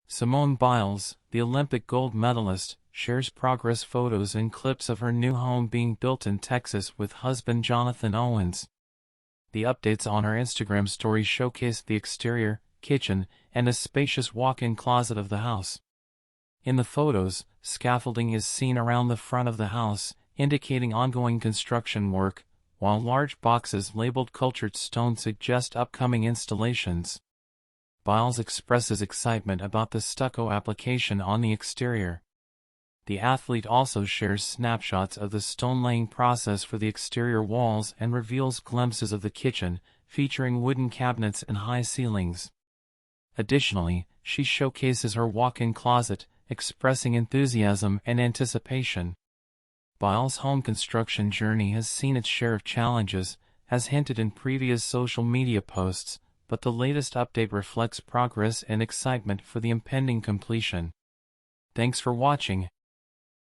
Simone Biles, the Olympic gold medalist, shares progress photos and clips of her new home being built in Texas with husband Jonathan Owens. The updates on her Instagram story showcase the exterior, kitchen, and a spacious walk-in closet of the house. In the photos, scaffolding is seen around the front of the house, indicating ongoing construction work, while large boxes labeled cultured stone suggest upcoming installations. Biles expresses excitement about the stucco application on the exterior. The athlete also shares snapshots of the stone-laying process for the exterior walls and reveals glimpses of the kitchen, featuring wooden cabinets and high ceilings. Additionally, she showcases her walk-in closet, expressing enthusiasm and anticipation. Biles' home construction journey has seen its share of challenges, as hinted in previous social media posts, but the latest update reflects progress and excitement for the impending completion. Thanks for watching.